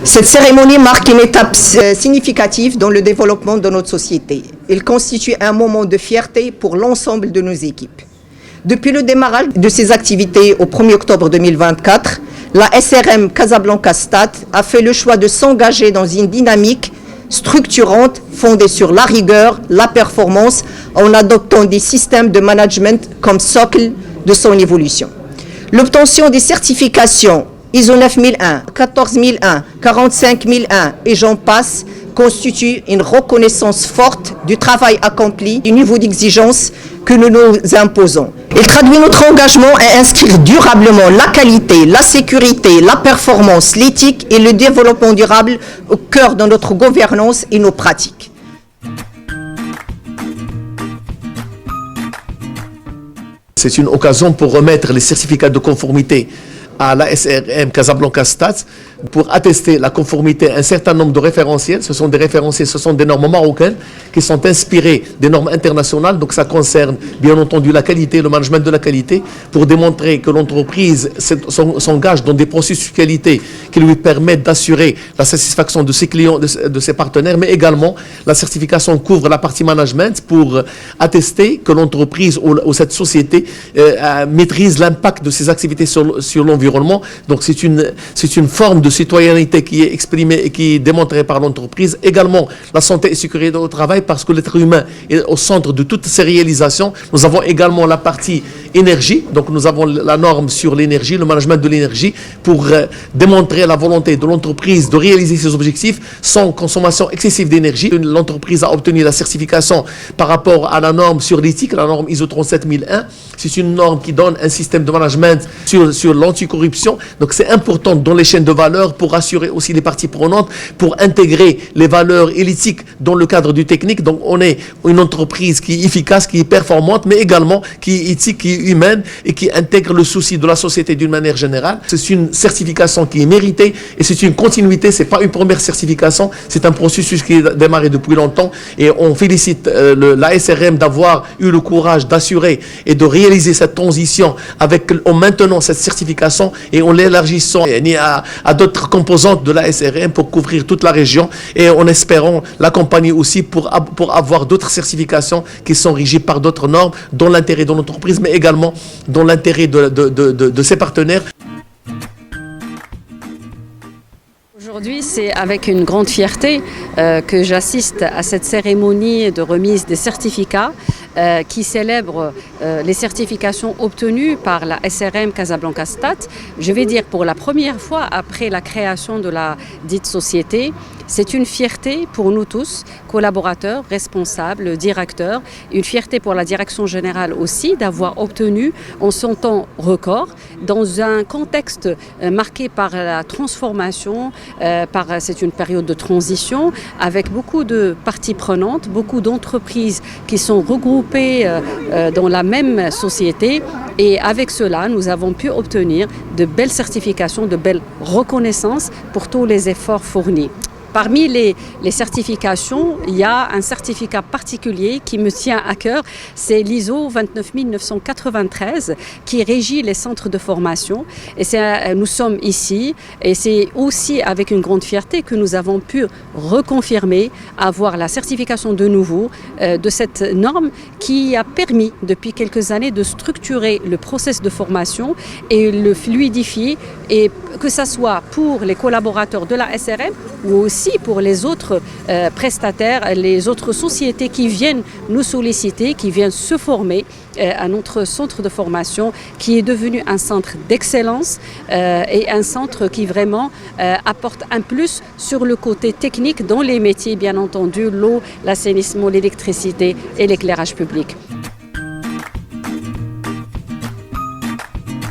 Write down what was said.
Cette cérémonie marque une étape significative dans le développement de notre société. Elle constitue un moment de fierté pour l'ensemble de nos équipes. Depuis le démarrage de ces activités au 1er octobre 2024, la SRM Casablanca Stade a fait le choix de s'engager dans une dynamique structurante fondée sur la rigueur, la performance, en adoptant des systèmes de management comme socle de son évolution. L'obtention des certifications ISO 9001, 14001, 45001 et j'en passe constitue une reconnaissance forte du travail accompli, du niveau d'exigence que nous nous imposons. Il traduit notre engagement à inscrire durablement la qualité, la sécurité, la performance, l'éthique et le développement durable au cœur de notre gouvernance et nos pratiques. C'est une occasion pour remettre les certificats de conformité à la SRM Casablanca Stade pour attester la conformité à un certain nombre de référentiels. Ce sont des référentiels, ce sont des normes marocaines qui sont inspirées des normes internationales. Donc ça concerne bien entendu la qualité, le management de la qualité, pour démontrer que l'entreprise s'engage dans des processus de qualité qui lui permettent d'assurer la satisfaction de ses clients, de ses partenaires, mais également la certification couvre la partie management pour attester que l'entreprise ou cette société maîtrise l'impact de ses activités sur l'environnement. Donc c'est une forme de citoyenneté qui est exprimée et qui est démontrée par l'entreprise. Également, la santé et sécurité au travail, parce que l'être humain est au centre de toutes ces réalisations. Nous avons également la partie énergie. Donc, nous avons la norme sur l'énergie, le management de l'énergie, pour démontrer la volonté de l'entreprise de réaliser ses objectifs sans consommation excessive d'énergie. L'entreprise a obtenu la certification par rapport à la norme sur l'éthique, la norme ISO 37001. C'est une norme qui donne un système de management sur l'anticorruption. Donc, c'est important dans les chaînes de valeur pour assurer aussi les parties prenantes, pour intégrer les valeurs et l'éthique dans le cadre du technique. Donc, on est une entreprise qui est efficace, qui est performante, mais également qui est éthique, qui est humaine et qui intègre le souci de la société d'une manière générale. C'est une certification qui est méritée et c'est une continuité. C'est pas une première certification, c'est un processus qui est démarré depuis longtemps et on félicite la SRM d'avoir eu le courage d'assurer et de réaliser cette transition en maintenant cette certification et en l'élargissant à d'autres composantes de la SRM pour couvrir toute la région et en espérant l'accompagner aussi pour avoir d'autres certifications qui sont régies par d'autres normes dans l'intérêt de l'entreprise mais également dans l'intérêt de ses partenaires. Aujourd'hui, c'est avec une grande fierté que j'assiste à cette cérémonie de remise des certificats qui célèbre les certifications obtenues par la SRM Casablanca Stade. Je vais dire pour la première fois après la création de la dite société. C'est une fierté pour nous tous, collaborateurs, responsables, directeurs, une fierté pour la direction générale aussi d'avoir obtenu en son temps record dans un contexte marqué par la transformation, c'est une période de transition avec beaucoup de parties prenantes, beaucoup d'entreprises qui sont regroupées dans la même société et avec cela nous avons pu obtenir de belles certifications, de belles reconnaissances pour tous les efforts fournis. Parmi les certifications, il y a un certificat particulier qui me tient à cœur, c'est l'ISO 29993 qui régit les centres de formation. Et nous sommes ici et c'est aussi avec une grande fierté que nous avons pu reconfirmer, avoir la certification de nouveau de cette norme qui a permis depuis quelques années de structurer le processus de formation et le fluidifier et que ce soit pour les collaborateurs de la SRM ou aussi pour les autres prestataires, les autres sociétés qui viennent nous solliciter, qui viennent se former à notre centre de formation qui est devenu un centre d'excellence et un centre qui vraiment apporte un plus sur le côté technique dans les métiers, bien entendu, l'eau, l'assainissement, l'électricité et l'éclairage public.